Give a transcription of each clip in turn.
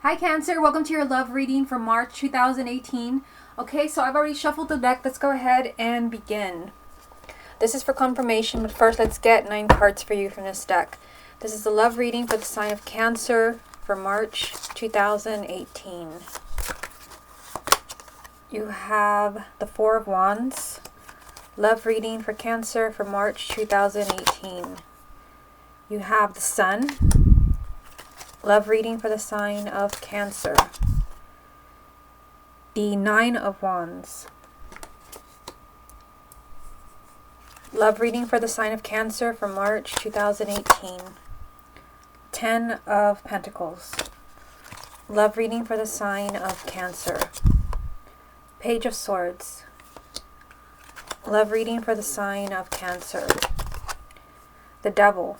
Hi Cancer, welcome to your love reading for March 2018. Okay, so I've already shuffled the deck. Let's go ahead and begin. This is for confirmation, but first let's get 9 cards for you from this deck. This is the love reading for the sign of Cancer for March 2018. You have the Four of Wands. Love reading for Cancer for March 2018. You have the Sun. Love reading for the sign of Cancer. The Nine of Wands. Love reading for the sign of Cancer for March 2018. 10 of Pentacles. Love reading for the sign of Cancer. Page of Swords. Love reading for the sign of Cancer. The Devil.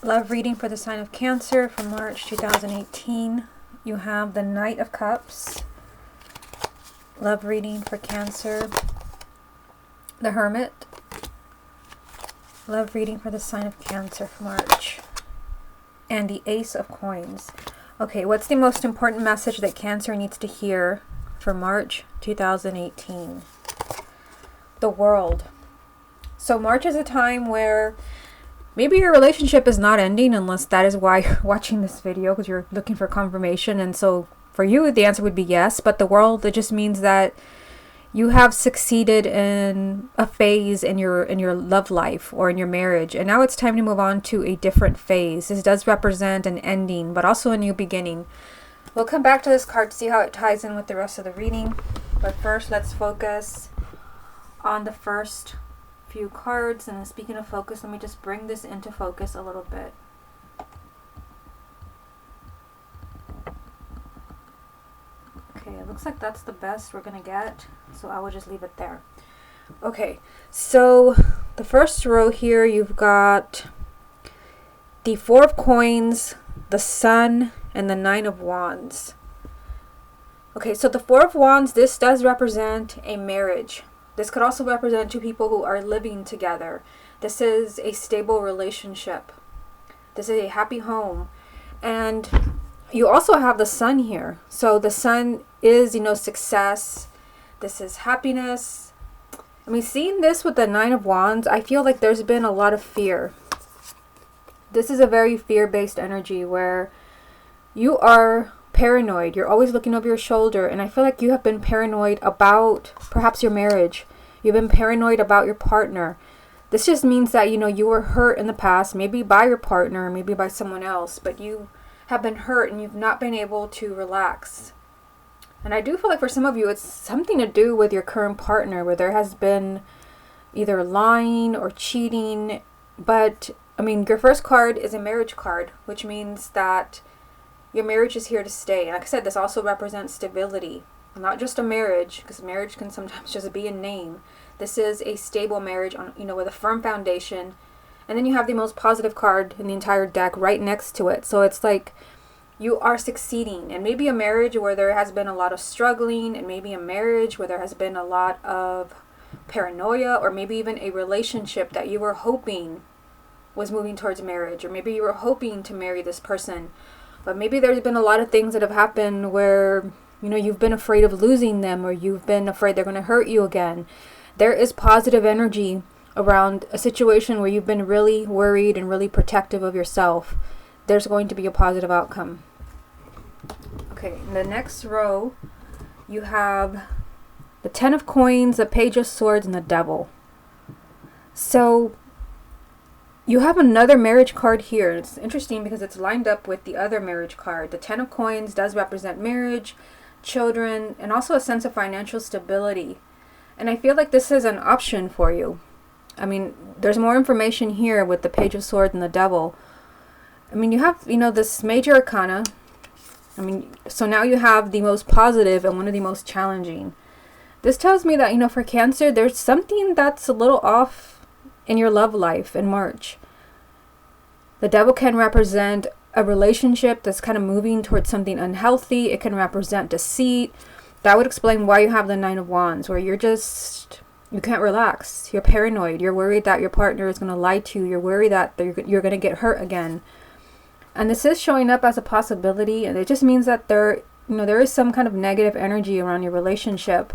Love reading for the sign of Cancer for March 2018. You have the Knight of Cups. Love reading for Cancer. The Hermit. Love reading for the sign of Cancer for March. And the Ace of Coins. Okay, what's the most important message that Cancer needs to hear for March 2018? The World. So March is a time where maybe your relationship is not ending, unless that is why you're watching this video, because you're looking for confirmation. And so for you, the answer would be yes. But the World, it just means that you have succeeded in a phase in your love life or in your marriage. And now it's time to move on to a different phase. This does represent an ending, but also a new beginning. We'll come back to this card to see how it ties in with the rest of the reading. But first, let's focus on the first few cards. And speaking of focus, let me just bring this into focus a little bit. Okay, it looks like that's the best we're gonna get, so I will just leave it there. Okay, so the first row here, you've got the Four of Coins, the Sun, and the Nine of Wands. Okay, so the Four of Wands, this does represent a marriage. This could also represent two people who are living together. This is a stable relationship. This is a happy home. And you also have the Sun here. So the Sun is, success. This is happiness. I mean, seeing this with the Nine of Wands, I feel like there's been a lot of fear. This is a very fear-based energy where you are paranoid. You're always looking over your shoulder, and I feel like you have been paranoid about perhaps your marriage. You've been paranoid about your partner. This just means that you were hurt in the past, maybe by your partner, maybe by someone else, but you have been hurt and you've not been able to relax. And I do feel like for some of you it's something to do with your current partner, where there has been either lying or cheating. But I mean, your first card is a marriage card, which means that your marriage is here to stay. Like I said, this also represents stability. Not just a marriage, because marriage can sometimes just be a name. This is a stable marriage on, with a firm foundation. And then you have the most positive card in the entire deck right next to it. So it's like you are succeeding. And maybe a marriage where there has been a lot of struggling, and maybe a marriage where there has been a lot of paranoia, or maybe even a relationship that you were hoping was moving towards marriage, or maybe you were hoping to marry this person. But maybe there's been a lot of things that have happened where, you've been afraid of losing them, or you've been afraid they're going to hurt you again. There is positive energy around a situation where you've been really worried and really protective of yourself. There's going to be a positive outcome. Okay, in the next row, you have the Ten of Coins, the Page of Swords, and the Devil. So you have another marriage card here. It's interesting because it's lined up with the other marriage card. The Ten of Coins does represent marriage, children, and also a sense of financial stability. And I feel like this is an option for you. I mean, there's more information here with the Page of Swords and the Devil. I mean, you have, this major arcana. I mean, so now you have the most positive and one of the most challenging. This tells me that, for Cancer, there's something that's a little off in your love life in March. The Devil can represent a relationship that's kind of moving towards something unhealthy. It can represent deceit. That would explain why you have the Nine of Wands, where you're just, You can't relax. You're paranoid. You're worried that your partner is going to lie to you. You're worried that you're going to get hurt again. And this is showing up as a possibility, and it just means that there is some kind of negative energy around your relationship.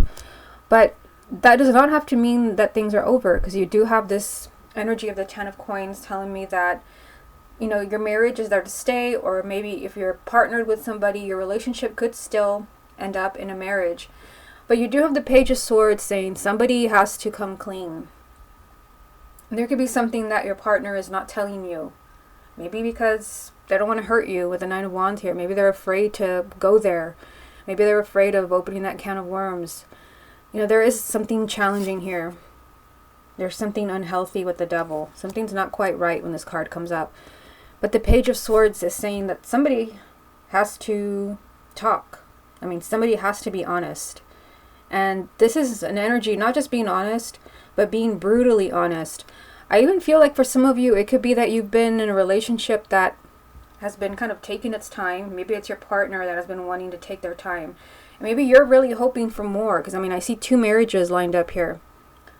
But that does not have to mean that things are over, because you do have this energy of the Ten of Coins telling me that, your marriage is there to stay, or maybe if you're partnered with somebody, your relationship could still end up in a marriage. But you do have the Page of Swords saying somebody has to come clean. And there could be something that your partner is not telling you. Maybe because they don't want to hurt you with the Nine of Wands here. Maybe they're afraid to go there. Maybe they're afraid of opening that can of worms. There is something challenging here. There's something unhealthy with the Devil. Something's not quite right when this card comes up. But the Page of Swords is saying that somebody has to talk. Somebody has to be honest. And this is an energy, not just being honest, but being brutally honest. I even feel like for some of you, it could be that you've been in a relationship that has been kind of taking its time. Maybe it's your partner that has been wanting to take their time. And maybe you're really hoping for more, because I see 2 marriages lined up here.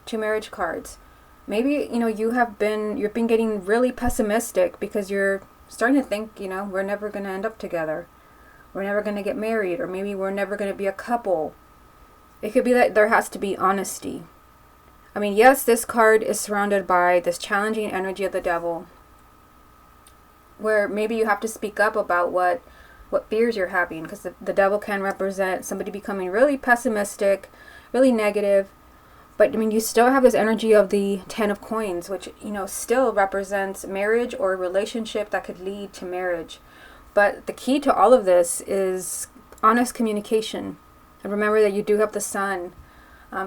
2 marriage cards. Maybe, you've been getting really pessimistic because you're starting to think, we're never going to end up together. We're never going to get married, or maybe we're never going to be a couple. It could be that there has to be honesty. Yes, this card is surrounded by this challenging energy of the Devil, where maybe you have to speak up about what fears you're having, because the Devil can represent somebody becoming really pessimistic, really negative. But you still have this energy of the Ten of Coins, which still represents marriage or a relationship that could lead to marriage. But the key to all of this is honest communication. And remember that you do have the Sun.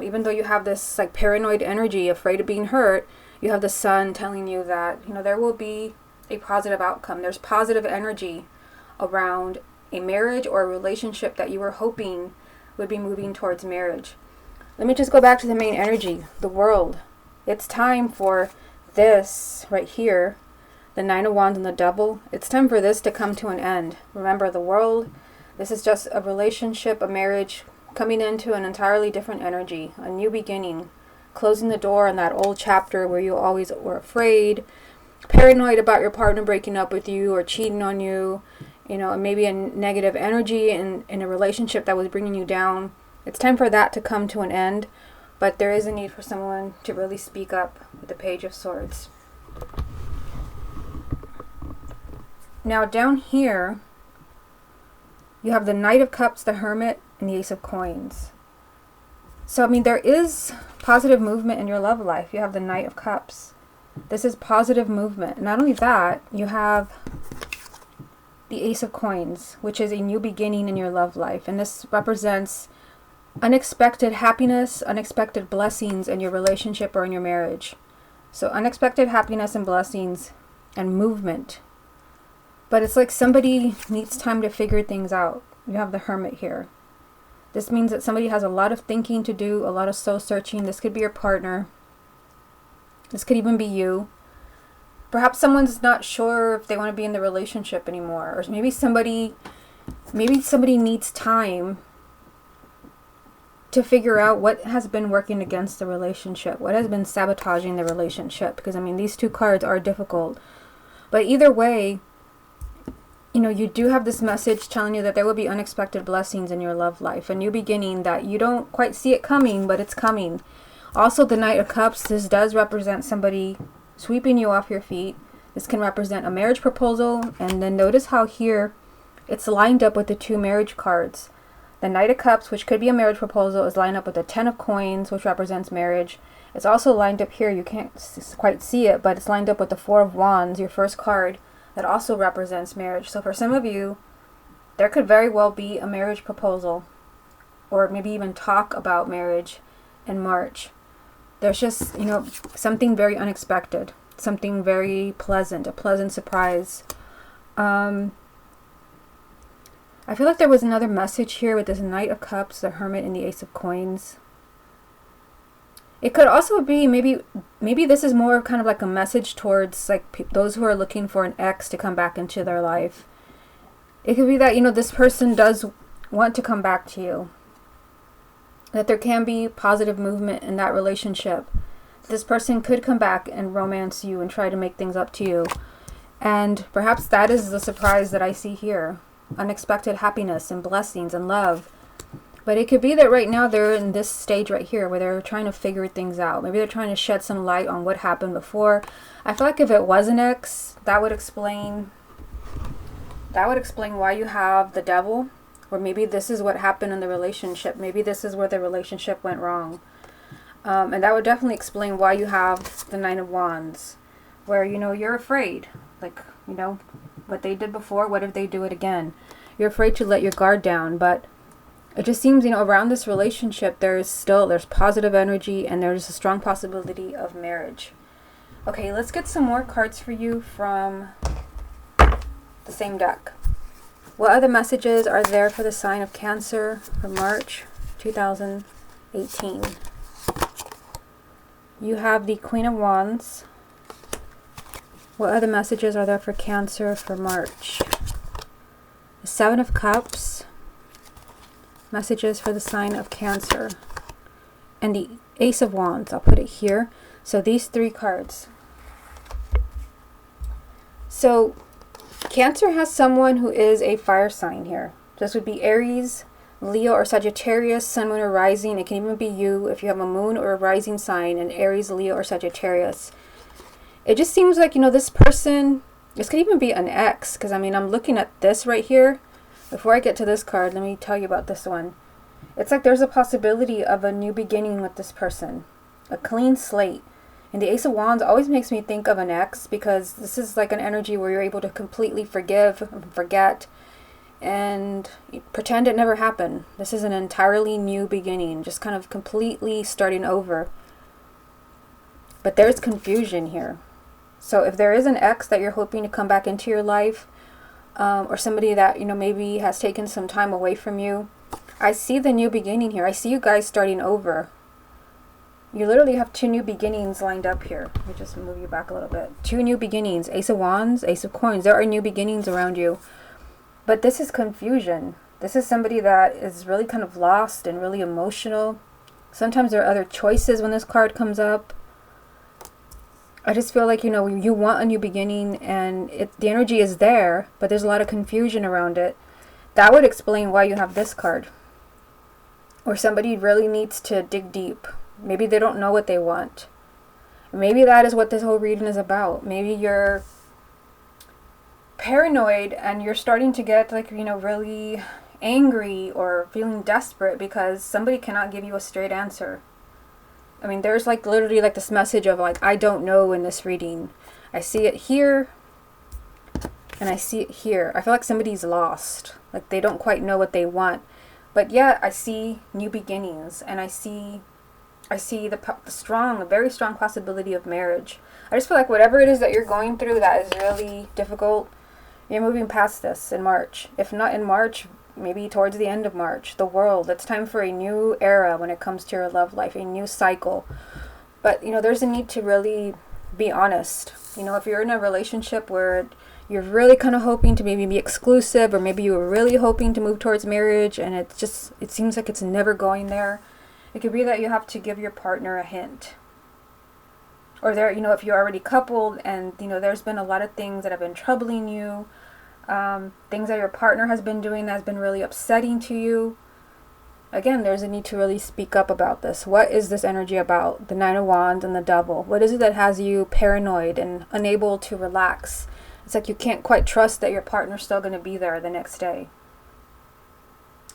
Even though you have this paranoid energy, afraid of being hurt, you have the Sun telling you that there will be a positive outcome. There's positive energy around a marriage or a relationship that you were hoping would be moving towards marriage. Let me just go back to the main energy, the World. It's time for this right here, the Nine of Wands and the Devil. It's time for this to come to an end. Remember, the World, this is just a relationship, a marriage, coming into an entirely different energy, a new beginning, closing the door on that old chapter where you always were afraid, paranoid about your partner breaking up with you or cheating on you, maybe a negative energy in a relationship that was bringing you down. It's time for that to come to an end, but there is a need for someone to really speak up with the Page of Swords. Now down here, you have the Knight of Cups, the Hermit, and the Ace of Coins. So, there is positive movement in your love life. You have the Knight of Cups. This is positive movement. Not only that, you have the Ace of Coins, which is a new beginning in your love life. And this represents unexpected happiness, unexpected blessings in your relationship or in your marriage. So unexpected happiness and blessings and movement. But it's like somebody needs time to figure things out. You have the Hermit here. This means that somebody has a lot of thinking to do, a lot of soul searching. This could be your partner. This could even be you. Perhaps someone's not sure if they want to be in the relationship anymore. Or maybe somebody needs time to figure out what has been working against the relationship. What has been sabotaging the relationship. Because, these 2 cards are difficult. But either way, you do have this message telling you that there will be unexpected blessings in your love life. A new beginning that you don't quite see it coming, but it's coming. Also, the Knight of Cups, this does represent somebody sweeping you off your feet. This can represent a marriage proposal. And then notice how here it's lined up with the 2 marriage cards. The Knight of Cups, which could be a marriage proposal, is lined up with the Ten of Coins, which represents marriage. It's also lined up here. You can't quite see it, but it's lined up with the Four of Wands, your first card, that also represents marriage. So for some of you, there could very well be a marriage proposal, or maybe even talk about marriage in March. There's just, something very unexpected, something very pleasant, a pleasant surprise. I feel like there was another message here with this Knight of Cups, the Hermit, and the Ace of Coins. It could also be maybe this is more kind of like a message towards those who are looking for an ex to come back into their life. It could be that, this person does want to come back to you. that there can be positive movement in that relationship. This person could come back and romance you and try to make things up to you. And perhaps that is the surprise that I see here. Unexpected happiness and blessings and love. But it could be that right now they're in this stage right here where they're trying to figure things out. Maybe they're trying to shed some light on what happened before. I feel like if it was an ex, that would explain why you have the devil. Or maybe this is what happened in the relationship. Maybe this is where the relationship went wrong. And that would definitely explain why you have the Nine of Wands. Where, you're afraid. Like, what they did before, what if they do it again? You're afraid to let your guard down. But it just seems, around this relationship, there's positive energy and there's a strong possibility of marriage. Okay, let's get some more cards for you from the same deck. What other messages are there for the sign of Cancer for March 2018? You have the Queen of Wands. What other messages are there for Cancer for March? The Seven of Cups. Messages for the sign of Cancer. And the Ace of Wands. I'll put it here. So these three cards. So Cancer has someone who is a fire sign here. This would be Aries, Leo, or Sagittarius, Sun, Moon, or Rising. It can even be you if you have a Moon or a Rising sign in Aries, Leo, or Sagittarius. It just seems like, this person, this could even be an ex. Because, I'm looking at this right here. Before I get to this card, let me tell you about this one. It's like there's a possibility of a new beginning with this person. A clean slate. And the Ace of Wands always makes me think of an ex, because this is like an energy where you're able to completely forgive and forget and pretend it never happened. This is an entirely new beginning, just kind of completely starting over. But there's confusion here. So if there is an ex that you're hoping to come back into your life, or somebody that, maybe has taken some time away from you, I see the new beginning here. I see you guys starting over. You literally have two new beginnings lined up here. Let me just move you back a little bit. Two new beginnings. Ace of Wands, Ace of Coins. There are new beginnings around you. But this is confusion. This is somebody that is really kind of lost and really emotional. Sometimes there are other choices when this card comes up. I just feel like, you want a new beginning and the energy is there, but there's a lot of confusion around it. That would explain why you have this card. Or somebody really needs to dig deep. Maybe they don't know what they want. Maybe that is what this whole reading is about. Maybe you're paranoid and you're starting to get really angry or feeling desperate because somebody cannot give you a straight answer. There's literally this message of I don't know in this reading. I see it here and I see it here. I feel like somebody's lost. They don't quite know what they want. But yet I see new beginnings and I see the very strong possibility of marriage. I just feel like whatever it is that you're going through that is really difficult, you're moving past this in March. If not in March, maybe towards the end of March. The world, it's time for a new era when it comes to your love life, a new cycle. But, there's a need to really be honest. If you're in a relationship where you're really kind of hoping to maybe be exclusive, or maybe you were really hoping to move towards marriage and it seems like it's never going there. It could be that you have to give your partner a hint. Or if you're already coupled and, there's been a lot of things that have been troubling you, things that your partner has been doing that has been really upsetting to you. Again, there's a need to really speak up about this. What is this energy about? The Nine of Wands and the Devil. What is it that has you paranoid and unable to relax? It's like you can't quite trust that your partner's still going to be there the next day.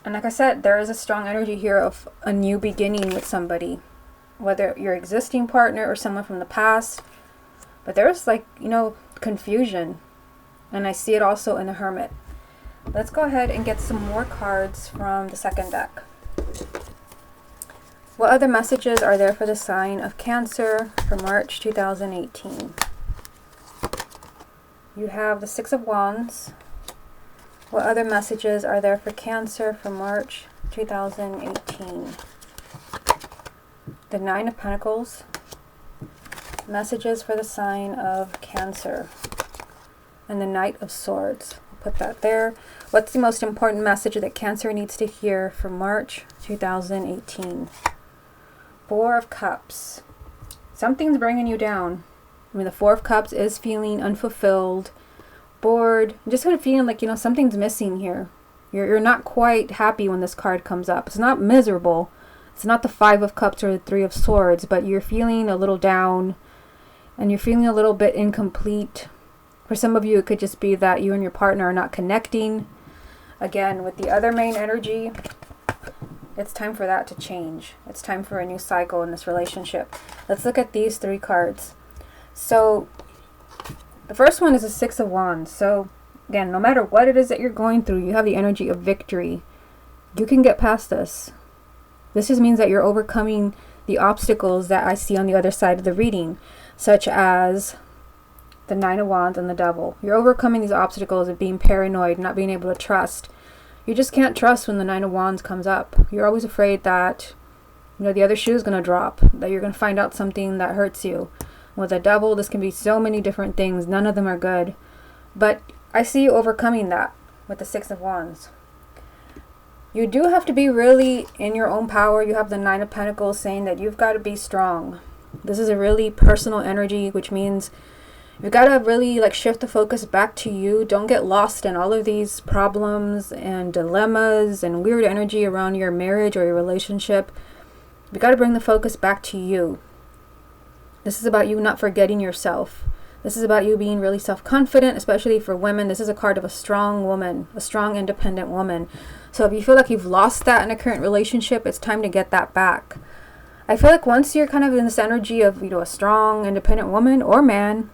And like I said, there is a strong energy here of a new beginning with somebody. Whether your existing partner or someone from the past. But there's confusion. And I see it also in the Hermit. Let's go ahead and get some more cards from the second deck. What other messages are there for the sign of Cancer for March 2018? You have the Six of Wands. What other messages are there for Cancer for March 2018? The Nine of Pentacles. Messages for the sign of Cancer. And the Knight of Swords. Put that there. What's the most important message that Cancer needs to hear for March 2018? Four of Cups. Something's bringing you down. I mean, the Four of Cups is feeling unfulfilled, bored, just kind of feeling like, something's missing here. You're not quite happy when this card comes up. It's not miserable. It's not the Five of Cups or the Three of Swords, but you're feeling a little down and you're feeling a little bit incomplete. For some of you, it could just be that you and your partner are not connecting. Again, with the other main energy, it's time for that to change. It's time for a new cycle in this relationship. Let's look at these three cards. So, the first one is a Six of Wands. So, again, no matter what it is that you're going through, you have the energy of victory. You can get past this. This just means that you're overcoming the obstacles that I see on the other side of the reading, such as the Nine of Wands and the Devil. You're overcoming these obstacles of being paranoid, not being able to trust. You just can't trust when the Nine of Wands comes up. You're always afraid that, the other shoe is going to drop, that you're going to find out something that hurts you. With the Devil, this can be so many different things. None of them are good. But I see you overcoming that with the Six of Wands. You do have to be really in your own power. You have the Nine of Pentacles saying that you've got to be strong. This is a really personal energy, which means you've got to really shift the focus back to you. Don't get lost in all of these problems and dilemmas and weird energy around your marriage or your relationship. You've got to bring the focus back to you. This is about you not forgetting yourself. This is about you being really self-confident, especially for women. This is a card of a strong woman, a strong, independent woman. So if you feel like you've lost that in a current relationship, it's time to get that back. I feel like once you're kind of in this energy of, a strong, independent woman or man,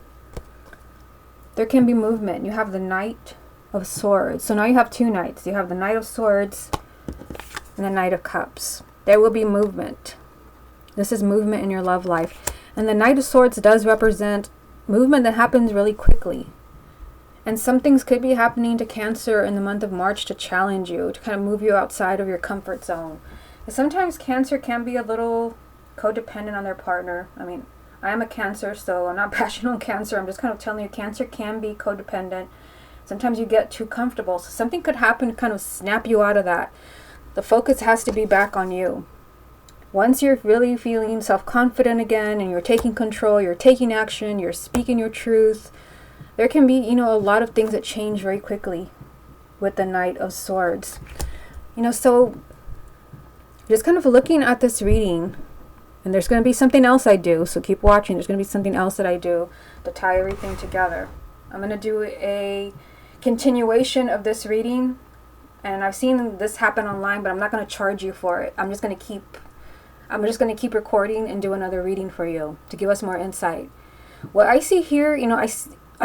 there can be movement. You have the Knight of Swords. So now you have two Knights. You have the Knight of Swords and the Knight of Cups. There will be movement. This is movement in your love life. And the Knight of Swords does represent movement that happens really quickly. And some things could be happening to Cancer in the month of March to challenge you, to kind of move you outside of your comfort zone. And sometimes Cancer can be a little codependent on their partner. I mean, I am a Cancer, so I'm not bashing on Cancer. I'm just kind of telling you, Cancer can be codependent. Sometimes you get too comfortable. So something could happen to kind of snap you out of that. The focus has to be back on you. Once you're really feeling self-confident again and you're taking control, you're taking action, you're speaking your truth, there can be, a lot of things that change very quickly with the Knight of Swords. So just kind of looking at this reading, and there's going to be something else I do, so keep watching. There's going to be something else that I do to tie everything together. I'm going to do a continuation of this reading, and I've seen this happen online, but I'm not going to charge you for it. I'm just going to keep recording and do another reading for you to give us more insight. What I see here,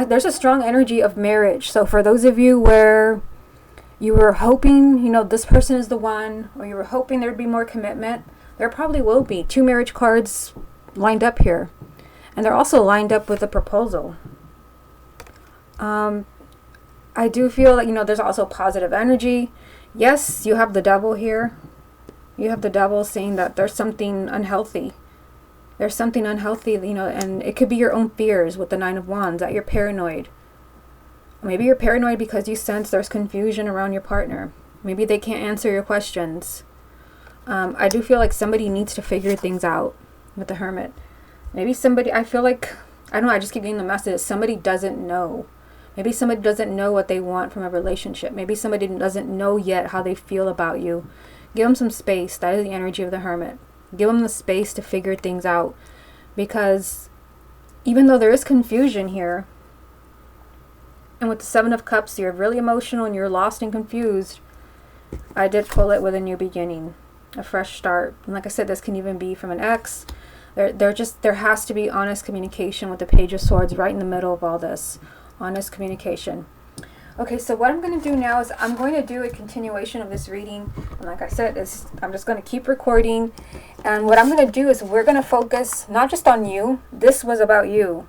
there's a strong energy of marriage. So for those of you where you were hoping, this person is the one, or you were hoping there'd be more commitment, there probably will be. Two marriage cards lined up here. And they're also lined up with a proposal. I do feel like, there's also positive energy. Yes, you have the Devil here. You have the Devil saying that there's something unhealthy. There's something unhealthy, and it could be your own fears with the Nine of Wands, that you're paranoid. Maybe you're paranoid because you sense there's confusion around your partner. Maybe they can't answer your questions. I do feel like somebody needs to figure things out with the Hermit. Maybe somebody, I feel like, I don't know, I just keep getting the message, somebody doesn't know. Maybe somebody doesn't know what they want from a relationship. Maybe somebody doesn't know yet how they feel about you. Give them some space. That is the energy of the Hermit. Give them the space to figure things out. Because even though there is confusion here, and with the Seven of Cups, you're really emotional and you're lost and confused, I did pull it with a new beginning, a fresh start. And like I said, this can even be from an ex. There has to be honest communication with the Page of Swords right in the middle of all this. Honest communication. Okay, so what I'm going to do now is I'm going to do a continuation of this reading. And like I said, I'm just going to keep recording. And what I'm going to do is we're going to focus not just on you. This was about you.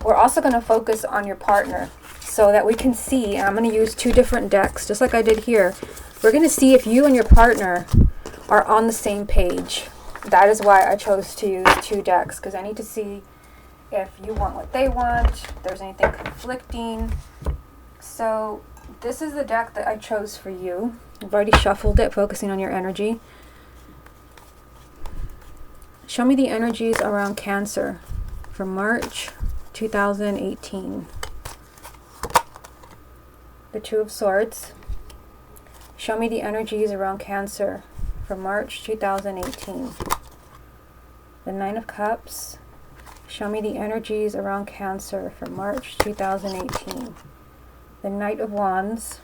We're also going to focus on your partner so that we can see. And I'm going to use two different decks, just like I did here. We're going to see if you and your partner are on the same page. That is why I chose to use two decks, because I need to see if you want what they want, if there's anything conflicting. So this is the deck that I chose for you. I've already shuffled it, focusing on your energy. Show me the energies around Cancer for March 2018. The Two of Swords. Show me the energies around Cancer for March 2018. The Nine of Cups. Show me the energies around Cancer for March 2018. The Knight of Wands.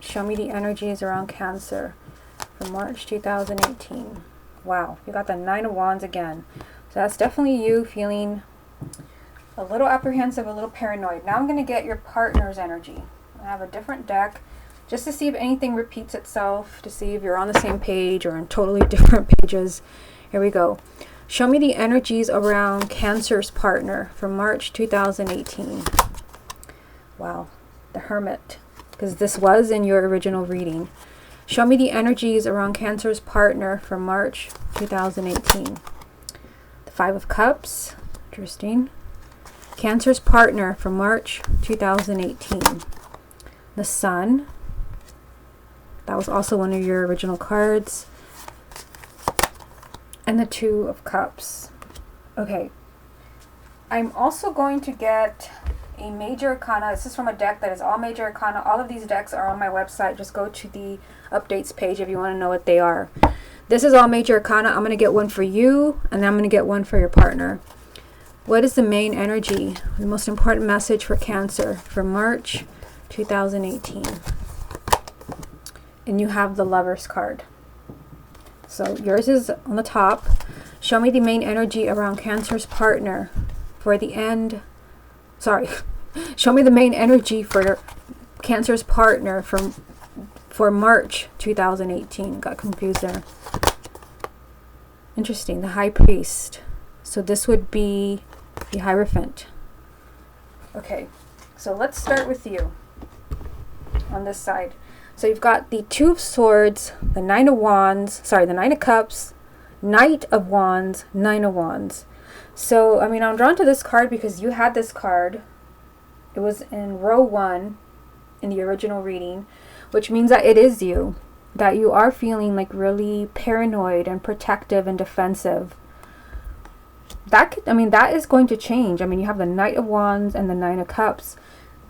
Show me the energies around Cancer for March 2018. Wow, you got the Nine of Wands again. So that's definitely you feeling a little apprehensive, a little paranoid. Now I'm going to get your partner's energy. I have a different deck just to see if anything repeats itself, to see if you're on the same page or on totally different pages. Here we go. Show me the energies around Cancer's partner for March 2018. Wow, the Hermit, because this was in your original reading. Show me the energies around Cancer's partner for March 2018. The Five of Cups. Interesting. Cancer's partner for March 2018. The Sun. That was also one of your original cards. And the Two of Cups. Okay. I'm also going to get a Major Arcana. This is from a deck that is all Major Arcana. All of these decks are on my website. Just go to the updates page if you want to know what they are. This is all Major Arcana. I'm going to get one for you, and then I'm going to get one for your partner. What is the main energy, the most important message for Cancer for March 2018? And you have the Lover's card. So yours is on the top. Show me the main energy around Cancer's partner for the end. Sorry. Show me the main energy for Cancer's partner for March 2018. Got confused there. Interesting. The High Priest. So this would be the Hierophant. Okay. So let's start with you on this side. So you've got the Two of Swords, the Nine of Wands, sorry, the Nine of Cups, Knight of Wands, Nine of Wands. So, I mean, I'm drawn to this card because you had this card. It was in row 1 in the original reading, which means that it is you, that you are feeling like really paranoid and protective and defensive. That could, I mean, that is going to change. I mean, you have the Knight of Wands and the Nine of Cups.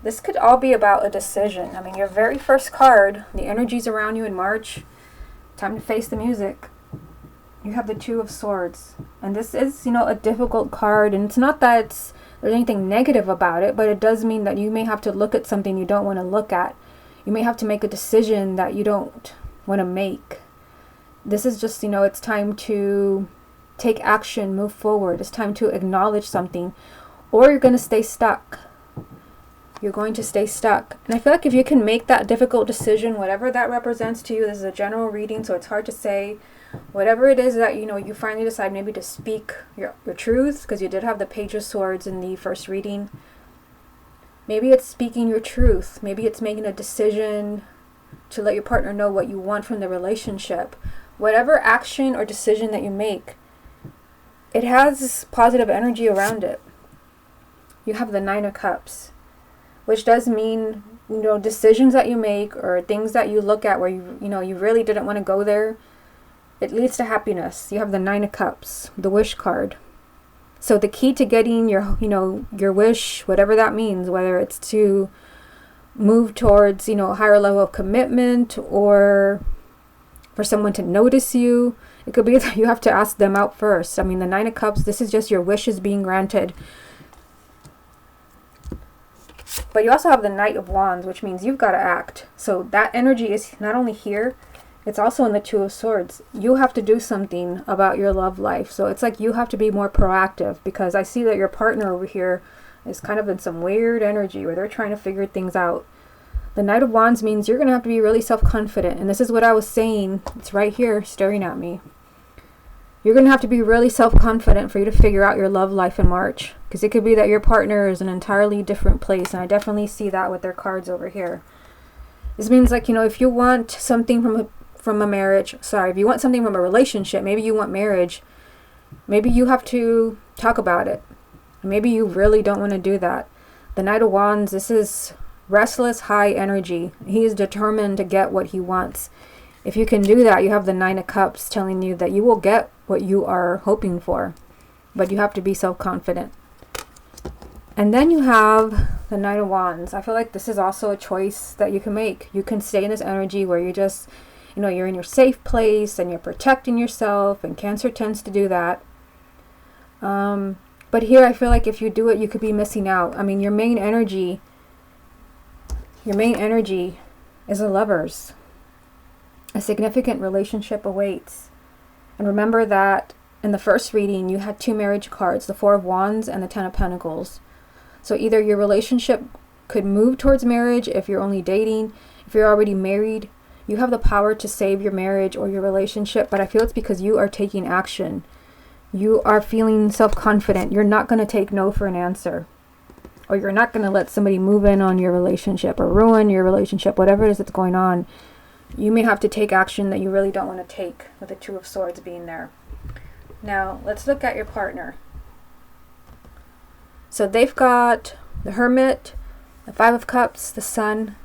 This could all be about a decision. I mean, your very first card, the energies around you in March, time to face the music. You have the Two of Swords. And this is, you know, a difficult card. And it's not that there's anything negative about it, but it does mean that you may have to look at something you don't want to look at. You may have to make a decision that you don't want to make. This is just, you know, it's time to take action, move forward. It's time to acknowledge something, or you're going to stay stuck. You're going to stay stuck. And I feel like if you can make that difficult decision, whatever that represents to you, this is a general reading, so it's hard to say. Whatever it is that, you know, you finally decide maybe to speak your truth, because you did have the Page of Swords in the first reading. Maybe it's speaking your truth. Maybe it's making a decision to let your partner know what you want from the relationship. Whatever action or decision that you make, it has positive energy around it. You have the Nine of Cups, which does mean, you know, decisions that you make or things that you look at where you know, you really didn't want to go there. It leads to happiness. You have the Nine of Cups, the Wish card. So the key to getting your, you know, your wish, whatever that means, whether it's to move towards, you know, a higher level of commitment or for someone to notice you, it could be that you have to ask them out first. I mean, the Nine of Cups, this is just your wishes being granted. But you also have the Knight of Wands, which means you've got to act. So that energy is not only here, it's also in the Two of Swords. You have to do something about your love life. So it's like you have to be more proactive, because I see that your partner over here is kind of in some weird energy where they're trying to figure things out. The Knight of Wands means you're going to have to be really self-confident. And this is what I was saying. It's right here staring at me. You're going to have to be really self-confident for you to figure out your love life in March. Because it could be that your partner is in an entirely different place. And I definitely see that with their cards over here. This means, like, you know, if you want something from a marriage, if you want something from a relationship, maybe you want marriage, maybe you have to talk about it. Maybe you really don't want to do that. The Knight of Wands, this is restless, high energy. He is determined to get what he wants. If you can do that, you have the Nine of Cups telling you that you will get what you are hoping for, but you have to be self-confident. And then you have the Knight of Wands. I feel like this is also a choice that you can make. You can stay in this energy where you just, you're in your safe place and you're protecting yourself, and Cancer tends to do that. But here I feel like if you do it, you could be missing out. I mean, your main energy is a Lovers. A significant relationship awaits. And remember that in the first reading, you had 2 marriage cards, the Four of Wands and the Ten of Pentacles. So either your relationship could move towards marriage if you're only dating. If you're already married, you have the power to save your marriage or your relationship. But I feel it's because you are taking action. You are feeling self-confident. You're not going to take no for an answer. Or you're not going to let somebody move in on your relationship or ruin your relationship, whatever it is that's going on. You may have to take action that you really don't want to take, with the Two of Swords being there. Now, let's look at your partner. So they've got the Hermit, the Five of Cups, the Sun,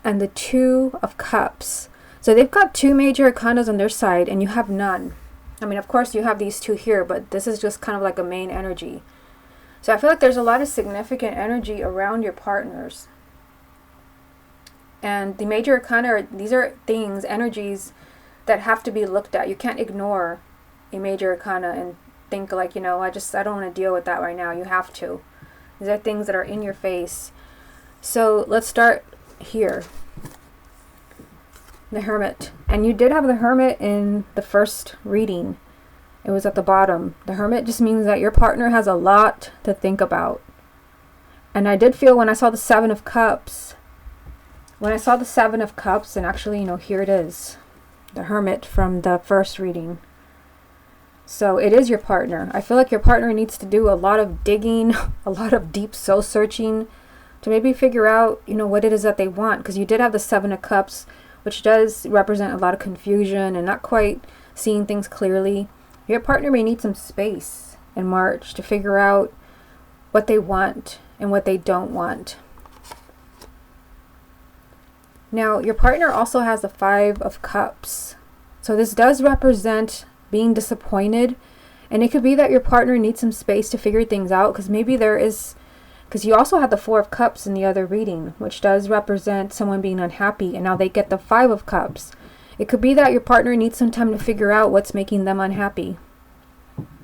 and the Two of Cups. So they've got 2 major arcanas on their side, and you have none. I mean, of course, you have these 2 here, but this is just kind of like a main energy. So I feel like there's a lot of significant energy around your partners. And the major arcana, these are things, energies that have to be looked at. You can't ignore a major arcana and think like, I don't want to deal with that right now. You have to. These are things that are in your face. So let's start here. The Hermit. And you did have the Hermit in the first reading. It was at the bottom. The Hermit just means that your partner has a lot to think about. And I did feel when I saw the Seven of Cups, and actually, here it is, the Hermit from the first reading. So it is your partner. I feel like your partner needs to do a lot of digging, a lot of deep soul searching to maybe figure out, what it is that they want. Because you did have the Seven of Cups, which does represent a lot of confusion and not quite seeing things clearly. Your partner may need some space in March to figure out what they want and what they don't want. Now, your partner also has the Five of Cups. So this does represent being disappointed. And it could be that your partner needs some space to figure things out. Because maybe because you also had the Four of Cups in the other reading, which does represent someone being unhappy. And now they get the Five of Cups. It could be that your partner needs some time to figure out what's making them unhappy.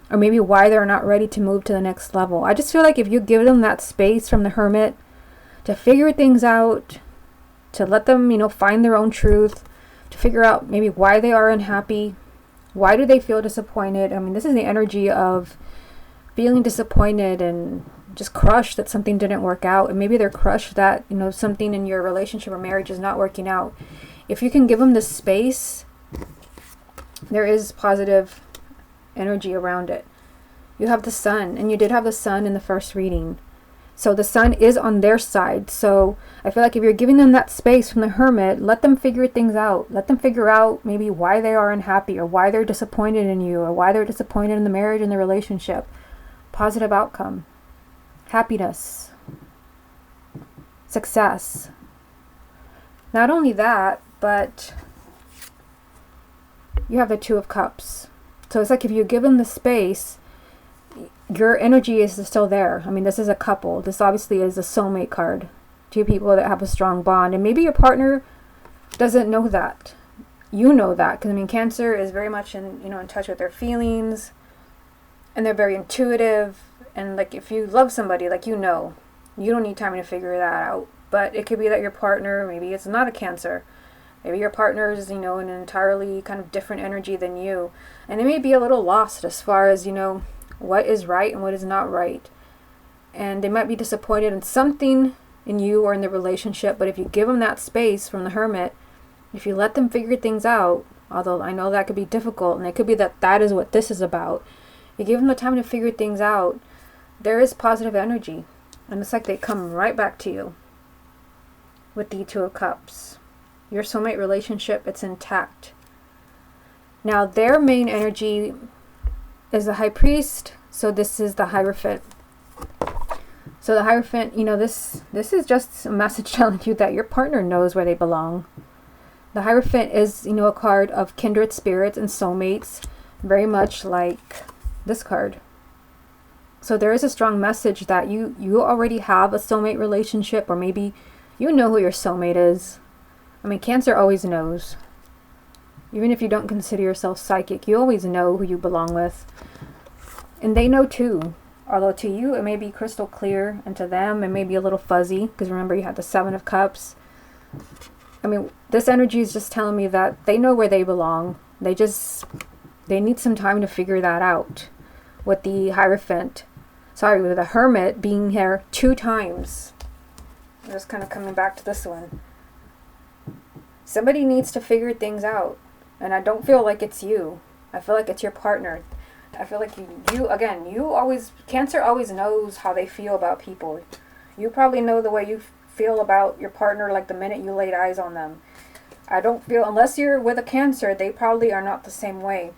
Or maybe why they're not ready to move to the next level. I just feel like if you give them that space from the Hermit to figure things out, to let them, find their own truth, to figure out maybe why they are unhappy, why do they feel disappointed. I mean, this is the energy of feeling disappointed and just crushed that something didn't work out. And maybe they're crushed that, something in your relationship or marriage is not working out. If you can give them the space, there is positive energy around it. You have the Sun, and you did have the Sun in the first reading. So the Sun is on their side. So I feel like if you're giving them that space from the Hermit, let them figure things out. Let them figure out maybe why they are unhappy, or why they're disappointed in you, or why they're disappointed in the marriage and the relationship. Positive outcome. Happiness. Success. Not only that, but you have the Two of Cups. So it's like if you give them the space, your energy is still there. I mean, this is a couple. This obviously is a soulmate card. 2 people that have a strong bond. And maybe your partner doesn't know that. You know that. Because, Cancer is very much in touch with their feelings. And they're very intuitive. And, if you love somebody, you don't need time to figure that out. But it could be that your partner, maybe it's not a Cancer. Maybe your partner is, in an entirely kind of different energy than you. And they may be a little lost as far as, what is right and what is not right. And they might be disappointed in something in you or in the relationship. But if you give them that space from the Hermit, if you let them figure things out, although I know that could be difficult, and it could be that is what this is about. You give them the time to figure things out, there is positive energy. And it's like they come right back to you with the Two of Cups. Your soulmate relationship, it's intact. Now, their main energy is the High Priest. So this is the Hierophant. So the Hierophant, this is just a message telling you that your partner knows where they belong. The Hierophant is, a card of kindred spirits and soulmates, very much like this card. So there is a strong message that you already have a soulmate relationship, or maybe you know who your soulmate is. I mean, Cancer always knows. Even if you don't consider yourself psychic, you always know who you belong with. And they know too. Although to you, it may be crystal clear, and to them, it may be a little fuzzy, because remember, you had the Seven of Cups. I mean, this energy is just telling me that they know where they belong. They need some time to figure that out. With the Hierophant, with the Hermit being here 2 times. I'm just kind of coming back to this one. Somebody needs to figure things out. And I don't feel like it's you. I feel like it's your partner. I feel like Cancer always knows how they feel about people. You probably know the way you feel about your partner like the minute you laid eyes on them. I don't feel, unless you're with a Cancer, they probably are not the same way.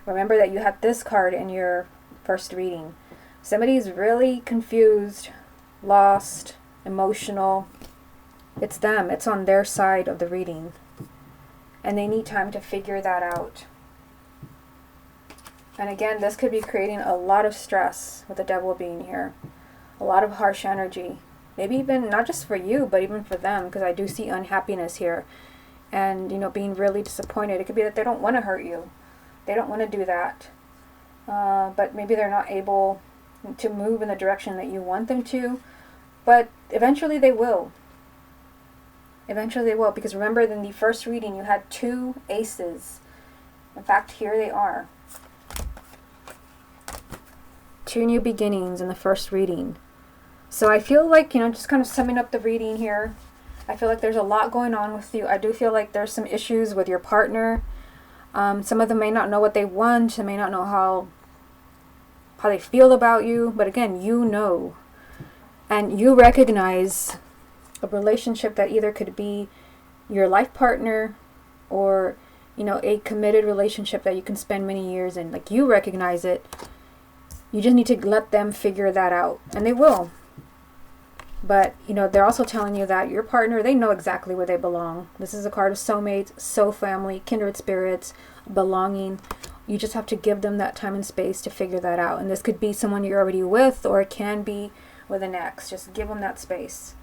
Remember that you had this card in your first reading. Somebody's really confused, lost, emotional. It's them. It's on their side of the reading. And they need time to figure that out. And again, this could be creating a lot of stress with the Devil being here. A lot of harsh energy. Maybe even not just for you, but even for them, because I do see unhappiness here. And, being really disappointed. It could be that they don't want to hurt you. They don't want to do that. But maybe they're not able to move in the direction that you want them to. But eventually they will. Eventually they will. Because remember, in the first reading, you had 2 aces. In fact, here they are. 2 new beginnings in the first reading. So I feel like, just kind of summing up the reading here, I feel like there's a lot going on with you. I do feel like there's some issues with your partner. Some of them may not know what they want. They may not know how they feel about you. But again, you know. And you recognize a relationship that either could be your life partner or, a committed relationship that you can spend many years in. Like, you recognize it. You just need to let them figure that out. And they will. But, they're also telling you that your partner, they know exactly where they belong. This is a card of soulmates, soul family, kindred spirits, belonging. You just have to give them that time and space to figure that out. And this could be someone you're already with, or it can be with an ex. Just give them that space.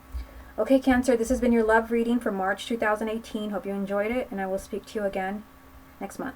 Okay, Cancer, this has been your love reading for March 2018. Hope you enjoyed it, and I will speak to you again next month.